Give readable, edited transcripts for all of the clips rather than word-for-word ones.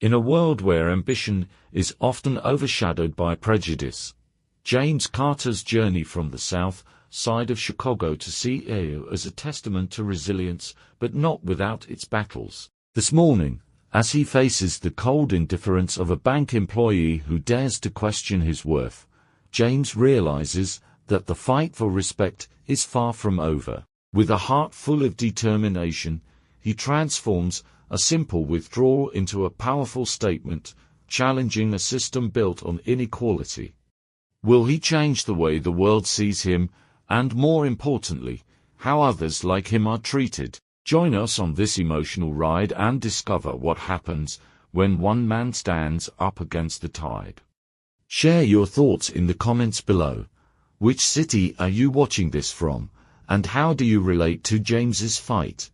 In a world where ambition is often overshadowed by prejudice, James Carter's journey from the south side of Chicago to CAO is a testament to resilience, but not without its battles. This morning, as he faces the cold indifference of a bank employee who dares to question his worth, James realizes that the fight for respect is far from over. With a heart full of determination, he transforms a simple withdrawal into a powerful statement, challenging a system built on inequality. Will he change the way the world sees him, and more importantly, how others like him are treated? Join us on this emotional ride and discover what happens when one man stands up against the tide. Share your thoughts in the comments below. Which city are you watching this from, and how do you relate to James's fight?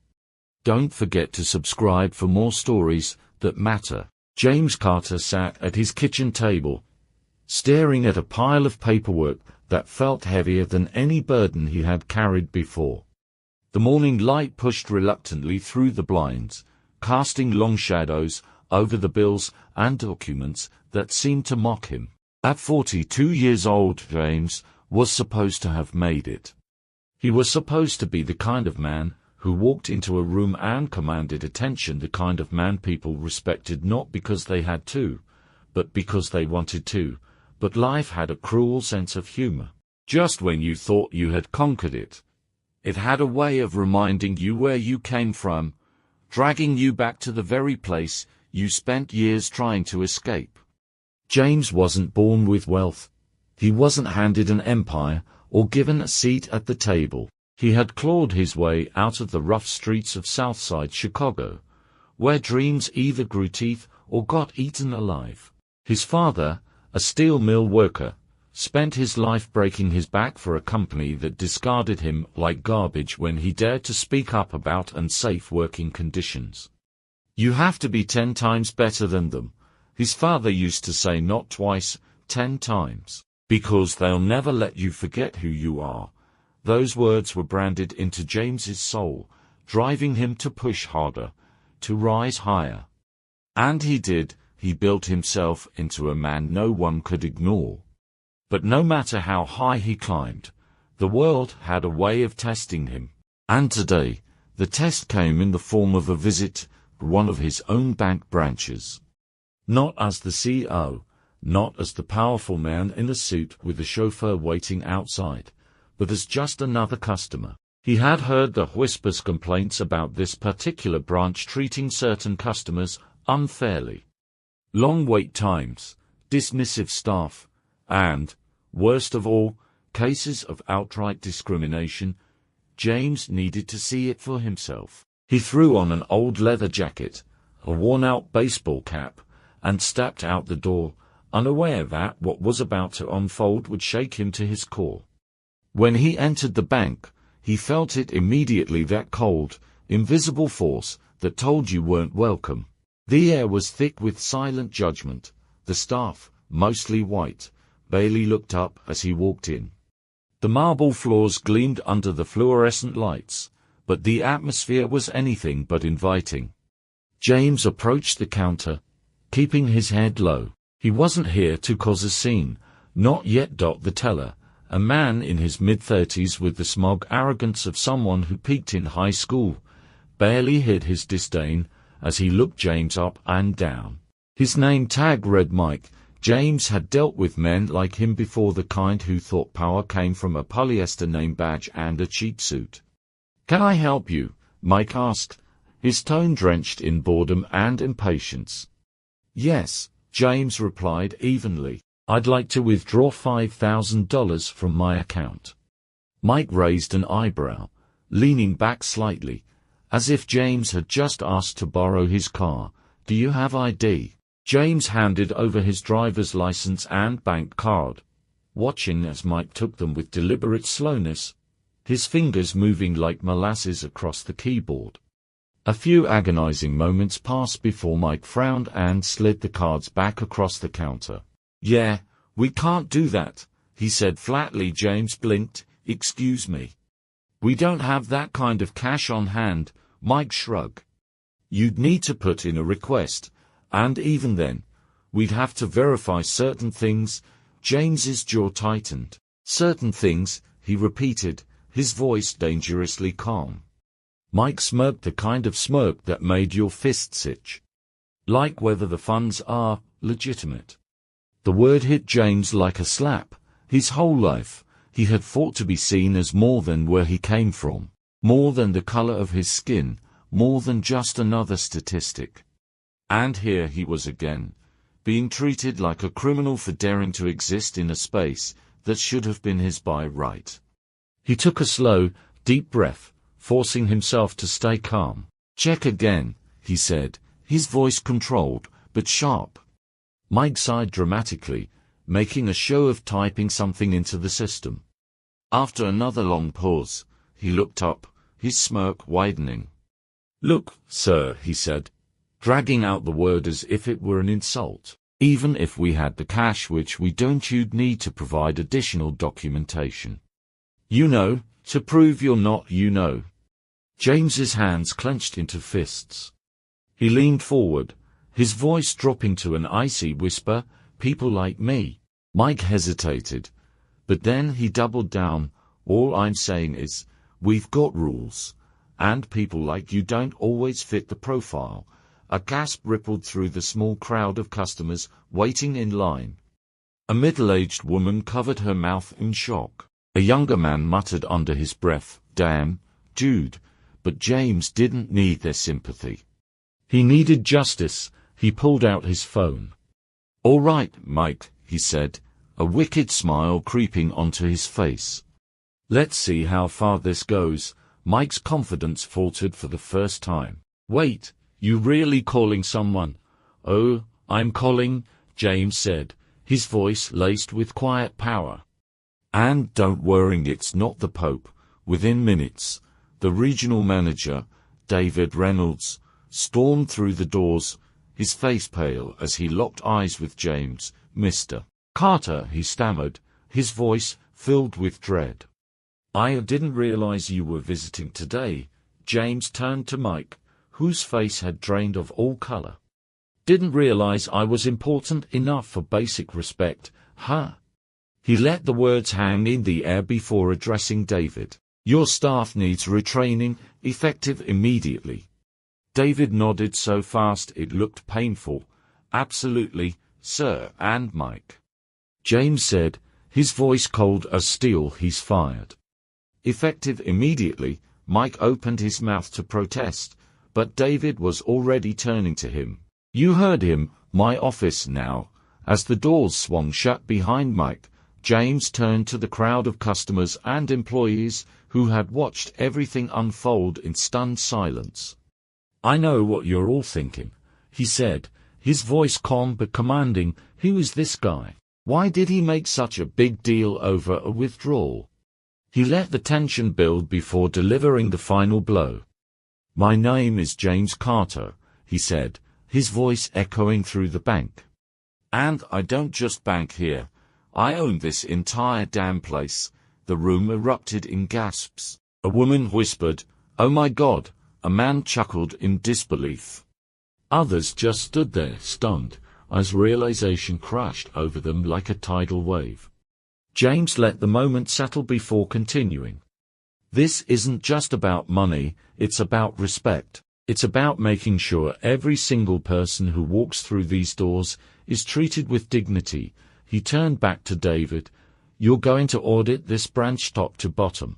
Don't forget to subscribe for more stories that matter. James Carter sat at his kitchen table, staring at a pile of paperwork that felt heavier than any burden he had carried before. The morning light pushed reluctantly through the blinds, casting long shadows over the bills and documents that seemed to mock him. At 42 years old, James was supposed to have made it. He was supposed to be the kind of man who walked into a room and commanded attention, the kind of man people respected not because they had to, but because they wanted to. But life had a cruel sense of humor. Just when you thought you had conquered it, it had a way of reminding you where you came from, dragging you back to the very place you spent years trying to escape. James wasn't born with wealth. He wasn't handed an empire or given a seat at the table. He had clawed his way out of the rough streets of Southside Chicago, where dreams either grew teeth or got eaten alive. His father, a steel mill worker, spent his life breaking his back for a company that discarded him like garbage when he dared to speak up about unsafe working conditions. You have to be 10 times better than them, his father used to say, not twice, 10 times, because they'll never let you forget who you are. Those words were branded into James's soul, driving him to push harder, to rise higher. And he did. He built himself into a man no one could ignore. But no matter how high he climbed, the world had a way of testing him. And today, the test came in the form of a visit to one of his own bank branches. Not as the CEO, not as the powerful man in a suit with a chauffeur waiting outside, but as just another customer. He had heard the whispers, complaints about this particular branch treating certain customers unfairly. Long wait times, dismissive staff, and, worst of all, cases of outright discrimination. James needed to see it for himself. He threw on an old leather jacket, a worn-out baseball cap, and stepped out the door, unaware that what was about to unfold would shake him to his core. When he entered the bank, he felt it immediately, that cold, invisible force that told you weren't welcome. The air was thick with silent judgment. The staff, mostly white, barely looked up as he walked in. The marble floors gleamed under the fluorescent lights, but the atmosphere was anything but inviting. James approached the counter, keeping his head low. He wasn't here to cause a scene, not yet. The teller, a man in his mid-30s with the smug arrogance of someone who peaked in high school, barely hid his disdain as he looked James up and down. His name tag read Mike. James had dealt with men like him before, the kind who thought power came from a polyester name badge and a cheap suit. "Can I help you?" Mike asked, his tone drenched in boredom and impatience. "Yes," James replied evenly. "I'd like to withdraw $5,000 from my account." Mike raised an eyebrow, leaning back slightly, as if James had just asked to borrow his car. "Do you have ID?" James handed over his driver's license and bank card, watching as Mike took them with deliberate slowness, his fingers moving like molasses across the keyboard. A few agonizing moments passed before Mike frowned and slid the cards back across the counter. "Yeah, we can't do that," he said flatly. James blinked. "Excuse me. We don't have that kind of cash on hand." Mike shrugged. "You'd need to put in a request, And even then, we'd have to verify certain things. James's jaw tightened. Certain things, he repeated, his voice dangerously calm. Mike smirked the kind of smirk that made your fists itch. Like whether the funds are legitimate. The word hit James like a slap. His whole life, he had fought to be seen as more than where he came from, more than the color of his skin, more than just another statistic. And here he was again, being treated like a criminal for daring to exist in a space that should have been his by right. He took a slow, deep breath, forcing himself to stay calm. "Check again," he said, his voice controlled, but sharp. Mike sighed dramatically, making a show of typing something into the system. After another long pause, he looked up, his smirk widening. "Look, sir," he said, dragging out the word as if it were an insult. "Even if we had the cash, which we don't, you'd need to provide additional documentation. You know, to prove you're not, you know." James's hands clenched into fists. He leaned forward, his voice dropping to an icy whisper, "People like me." Mike hesitated, but then he doubled down. "All I'm saying is, we've got rules, and people like you don't always fit the profile." A gasp rippled through the small crowd of customers waiting in line. A middle-aged woman covered her mouth in shock. A younger man muttered under his breath, "Damn, dude," but James didn't need their sympathy. He needed justice. He pulled out his phone. "All right, Mike," he said, a wicked smile creeping onto his face. "Let's see how far this goes." Mike's confidence faltered for the first time. "Wait, you really calling someone?" "Oh, I'm calling," James said, his voice laced with quiet power. "And don't worry, it's not the Pope." Within minutes, the regional manager, David Reynolds, stormed through the doors, his face pale as he locked eyes with James. "Mr. Carter," he stammered, his voice filled with dread. "I didn't realize you were visiting today." James turned to Mike, whose face had drained of all color. "Didn't realize I was important enough for basic respect, huh?" He let the words hang in the air before addressing David. "Your staff needs retraining, effective immediately." David nodded so fast it looked painful. "Absolutely, sir." "And Mike," James said, his voice cold as steel, "he's fired." "Effective immediately." Mike opened his mouth to protest, but David was already turning to him. "You heard him, my office now." As the doors swung shut behind Mike, James turned to the crowd of customers and employees who had watched everything unfold in stunned silence. "I know what you're all thinking," he said, his voice calm but commanding. "Who is this guy? Why did he make such a big deal over a withdrawal?" He let the tension build before delivering the final blow. "My name is James Carter," he said, his voice echoing through the bank. "And I don't just bank here. I own this entire damn place." The room erupted in gasps. A woman whispered, "Oh my God." A man chuckled in disbelief. Others just stood there, stunned, as realization crashed over them like a tidal wave. James let the moment settle before continuing. "This isn't just about money, it's about respect. It's about making sure every single person who walks through these doors is treated with dignity." He turned back to David. "You're going to audit this branch top to bottom.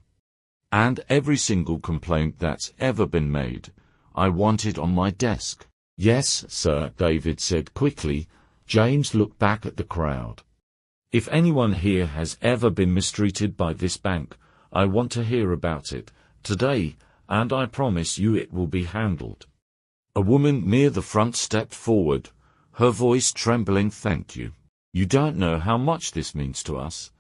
And every single complaint that's ever been made, I want it on my desk." "Yes, sir," David said quickly. James looked back at the crowd. "If anyone here has ever been mistreated by this bank, I want to hear about it today, and I promise you it will be handled." A woman near the front stepped forward, her voice trembling. "Thank you. You don't know how much this means to us."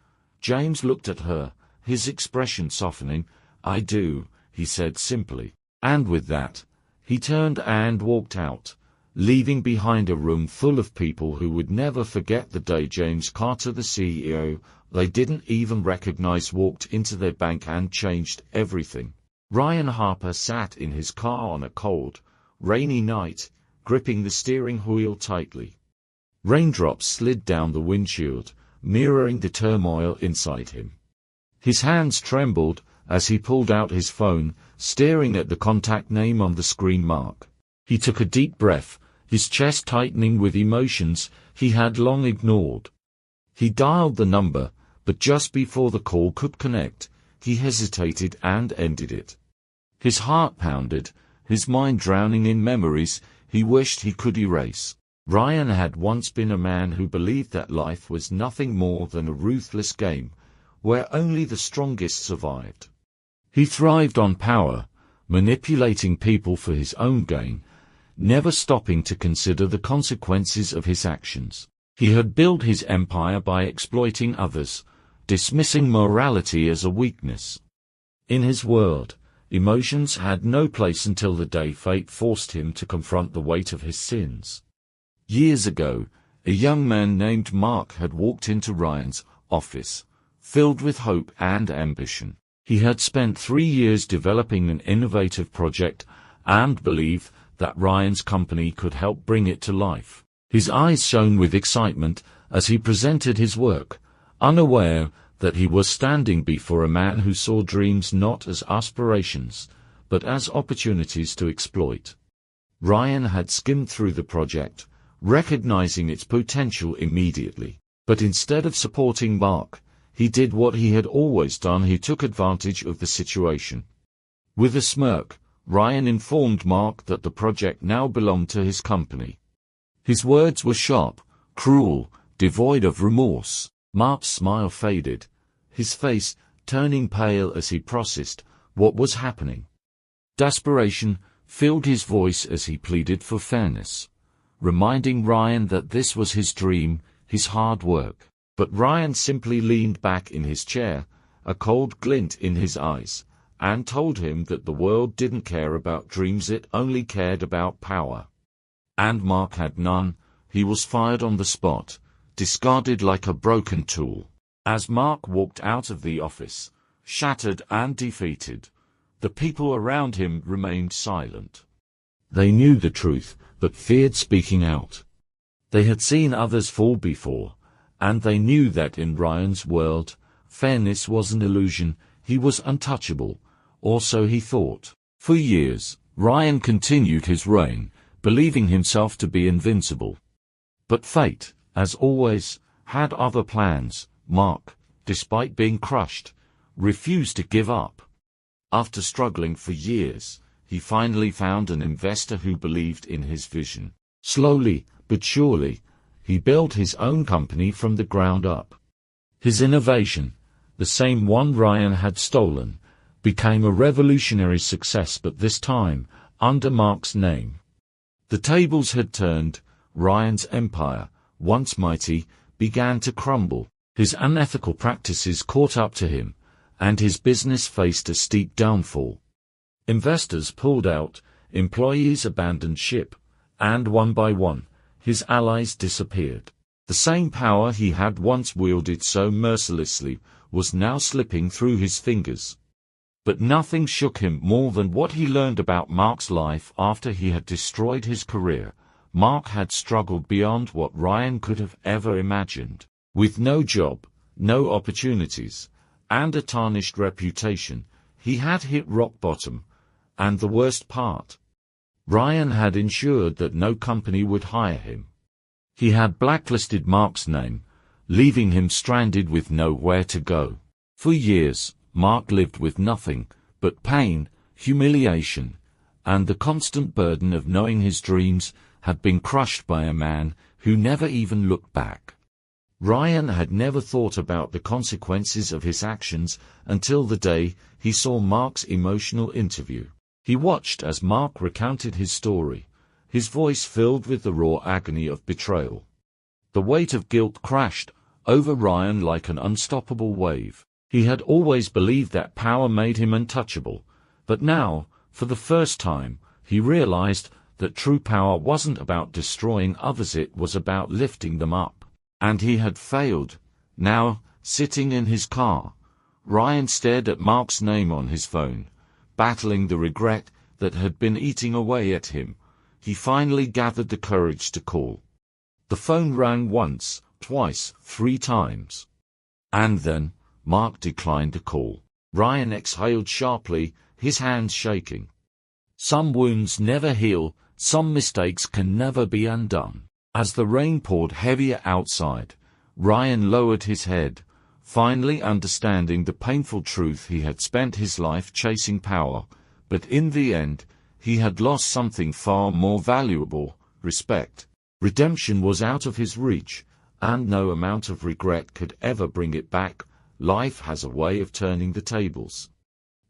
James looked at her, his expression softening. "I do," he said simply. And with that, he turned and walked out, leaving behind a room full of people who would never forget the day James Carter, the CEO, they didn't even recognize, walked into their bank and changed everything. Ryan Harper sat in his car on a cold, rainy night, gripping the steering wheel tightly. Raindrops slid down the windshield, mirroring the turmoil inside him. His hands trembled as he pulled out his phone, staring at the contact name on the screen. Mark. He took a deep breath, his chest tightening with emotions he had long ignored. He dialed the number, but just before the call could connect, he hesitated and ended it. His heart pounded, his mind drowning in memories he wished he could erase. Ryan had once been a man who believed that life was nothing more than a ruthless game, where only the strongest survived. He thrived on power, manipulating people for his own gain, never stopping to consider the consequences of his actions. He had built his empire by exploiting others, dismissing morality as a weakness. In his world, emotions had no place until the day fate forced him to confront the weight of his sins. Years ago, a young man named Mark had walked into Ryan's office, filled with hope and ambition. He had spent 3 years developing an innovative project and believed that Ryan's company could help bring it to life. His eyes shone with excitement as he presented his work, unaware that he was standing before a man who saw dreams not as aspirations, but as opportunities to exploit. Ryan had skimmed through the project, recognizing its potential immediately. But instead of supporting Mark, he did what he had always done. He took advantage of the situation. With a smirk, Ryan informed Mark that the project now belonged to his company. His words were sharp, cruel, devoid of remorse. Mark's smile faded, his face turning pale as he processed what was happening. Desperation filled his voice as he pleaded for fairness, reminding Ryan that this was his dream, his hard work. But Ryan simply leaned back in his chair, a cold glint in his eyes, and told him that the world didn't care about dreams, it only cared about power. And Mark had none. He was fired on the spot, discarded like a broken tool. As Mark walked out of the office, shattered and defeated, the people around him remained silent. They knew the truth, but feared speaking out. They had seen others fall before, and they knew that in Ryan's world, fairness was an illusion. He was untouchable, or so he thought. For years, Ryan continued his reign, believing himself to be invincible. But fate, as always, had other plans. Mark, despite being crushed, refused to give up. After struggling for years, he finally found an investor who believed in his vision. Slowly, but surely, he built his own company from the ground up. His innovation, the same one Ryan had stolen, became a revolutionary success, but this time, under Mark's name. The tables had turned. Ryan's empire, once mighty, began to crumble. His unethical practices caught up to him, and his business faced a steep downfall. Investors pulled out, employees abandoned ship, and one by one, his allies disappeared. The same power he had once wielded so mercilessly was now slipping through his fingers. But nothing shook him more than what he learned about Mark's life after he had destroyed his career. Mark had struggled beyond what Ryan could have ever imagined. With no job, no opportunities, and a tarnished reputation, he had hit rock bottom. And the worst part, Ryan had ensured that no company would hire him. He had blacklisted Mark's name, leaving him stranded with nowhere to go. For years, Mark lived with nothing but pain, humiliation, and the constant burden of knowing his dreams had been crushed by a man who never even looked back. Ryan had never thought about the consequences of his actions until the day he saw Mark's emotional interview. He watched as Mark recounted his story, his voice filled with the raw agony of betrayal. The weight of guilt crashed over Ryan like an unstoppable wave. He had always believed that power made him untouchable, but now, for the first time, he realized that true power wasn't about destroying others, it was about lifting them up. And he had failed. Now, sitting in his car, Ryan stared at Mark's name on his phone, battling the regret that had been eating away at him. he finally gathered the courage to call. The phone rang once, twice, 3 times. And then, Mark declined the call. Ryan exhaled sharply, his hands shaking. Some wounds never heal, some mistakes can never be undone. As the rain poured heavier outside, Ryan lowered his head, finally understanding the painful truth. He had spent his life chasing power, but in the end, he had lost something far more valuable: respect. Redemption was out of his reach, and no amount of regret could ever bring it back. Life has a way of turning the tables.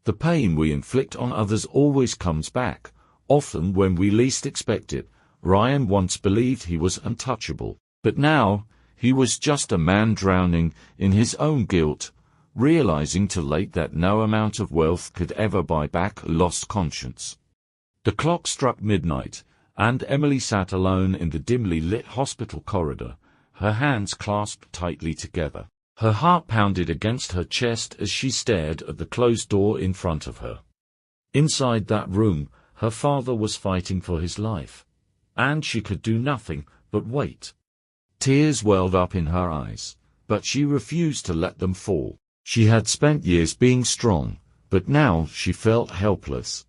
The pain we inflict on others always comes back, often when we least expect it. Ryan once believed he was untouchable, but now, he was just a man drowning in his own guilt, realizing too late that no amount of wealth could ever buy back a lost conscience. The clock struck midnight, and Emily sat alone in the dimly lit hospital corridor, her hands clasped tightly together. Her heart pounded against her chest as she stared at the closed door in front of her. Inside that room, her father was fighting for his life, and she could do nothing but wait. Tears welled up in her eyes, but she refused to let them fall. She had spent years being strong, but now she felt helpless.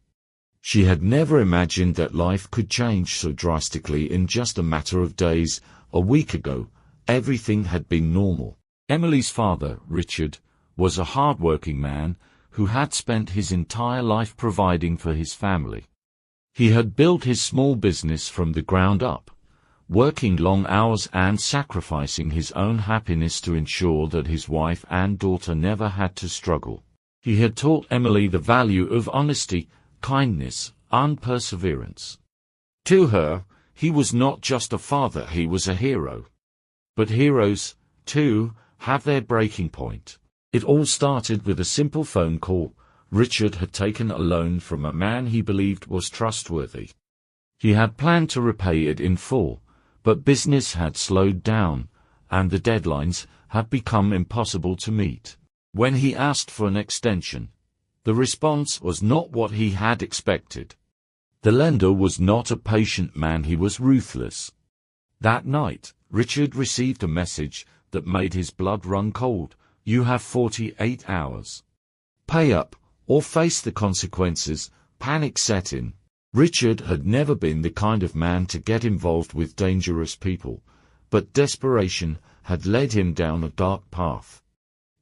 She had never imagined that life could change so drastically in just a matter of days. A week ago, everything had been normal. Emily's father, Richard, was a hard-working man who had spent his entire life providing for his family. He had built his small business from the ground up, working long hours and sacrificing his own happiness to ensure that his wife and daughter never had to struggle. He had taught Emily the value of honesty, kindness, and perseverance. To her, he was not just a father, he was a hero. But heroes, too, have their breaking point. It all started with a simple phone call. Richard had taken a loan from a man he believed was trustworthy. He had planned to repay it in full, but business had slowed down, and the deadlines had become impossible to meet. When he asked for an extension, the response was not what he had expected. The lender was not a patient man, he was ruthless. That night, Richard received a message that made his blood run cold. You have 48 hours. Pay up, or face the consequences. Panic set in. Richard had never been the kind of man to get involved with dangerous people, but desperation had led him down a dark path.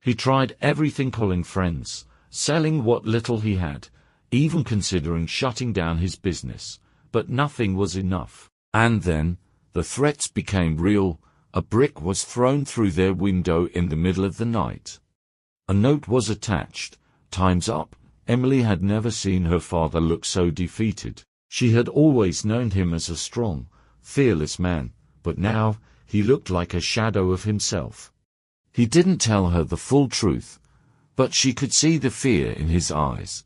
He tried everything, calling friends, selling what little he had, even considering shutting down his business, but nothing was enough. And then, the threats became real. A brick was thrown through their window in the middle of the night. A note was attached. Time's up. Emily had never seen her father look so defeated. She had always known him as a strong, fearless man, but now, he looked like a shadow of himself. He didn't tell her the full truth, but she could see the fear in his eyes.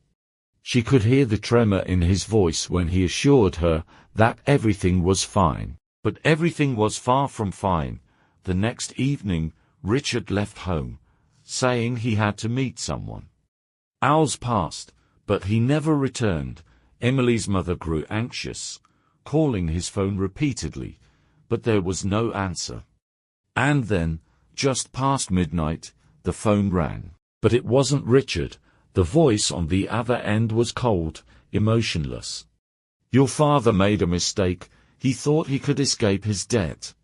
She could hear the tremor in his voice when he assured her that everything was fine. But everything was far from fine. The next evening, Richard left home, saying he had to meet someone. Hours passed, but he never returned. Emily's mother grew anxious, calling his phone repeatedly, but there was no answer. And then, just past midnight, the phone rang. But it wasn't Richard. The voice on the other end was cold, emotionless. Your father made a mistake. He thought he could escape his debt.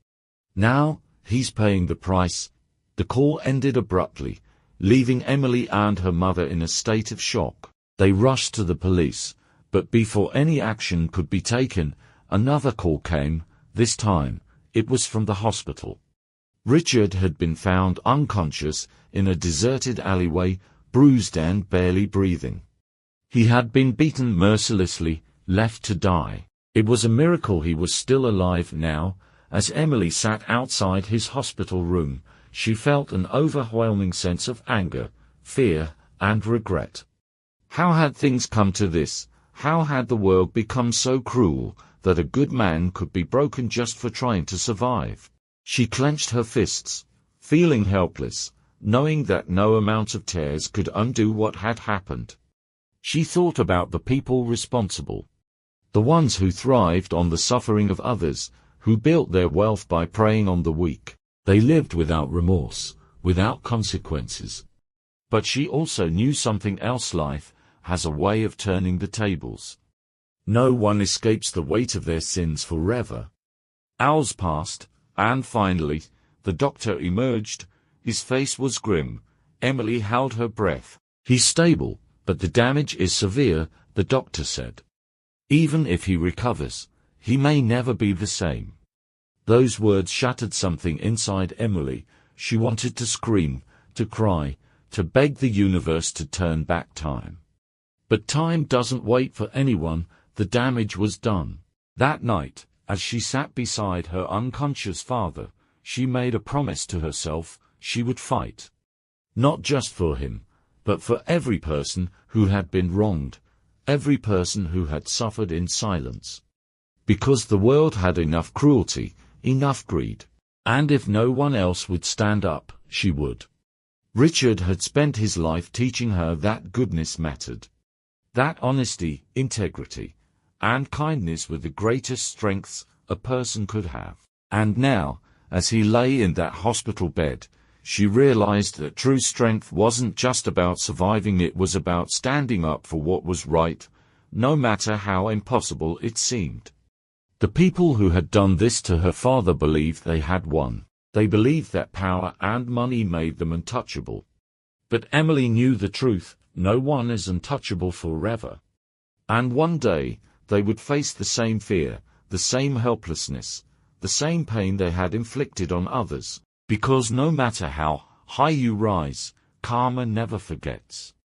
Now, he's paying the price. The call ended abruptly, leaving Emily and her mother in a state of shock. They rushed to the police, but before any action could be taken, another call came. This time, it was from the hospital. Richard had been found unconscious in a deserted alleyway, bruised and barely breathing. He had been beaten mercilessly, left to die. It was a miracle he was still alive now. As Emily sat outside his hospital room, she felt an overwhelming sense of anger, fear, and regret. How had things come to this? How had the world become so cruel that a good man could be broken just for trying to survive? She clenched her fists, feeling helpless, knowing that no amount of tears could undo what had happened. She thought about the people responsible. The ones who thrived on the suffering of others, who built their wealth by preying on the weak. They lived without remorse, without consequences. But she also knew something else: life has a way of turning the tables. No one escapes the weight of their sins forever. Hours passed, and finally, the doctor emerged. His face was grim. Emily held her breath. "He's stable, but the damage is severe," the doctor said. "Even if he recovers, he may never be the same." Those words shattered something inside Emily. She wanted to scream, to cry, to beg the universe to turn back time. But time doesn't wait for anyone. The damage was done. That night, as she sat beside her unconscious father, she made a promise to herself: she would fight. Not just for him, but for every person who had been wronged, every person who had suffered in silence. Because the world had enough cruelty, enough greed. And if no one else would stand up, she would. Richard had spent his life teaching her that goodness mattered. That honesty, integrity, and kindness were the greatest strengths a person could have. And now, as he lay in that hospital bed, she realized that true strength wasn't just about surviving, it was about standing up for what was right, no matter how impossible it seemed. The people who had done this to her father believed they had won. They believed that power and money made them untouchable. But Emily knew the truth: no one is untouchable forever. And one day, they would face the same fear, the same helplessness, the same pain they had inflicted on others. Because no matter how high you rise, karma never forgets.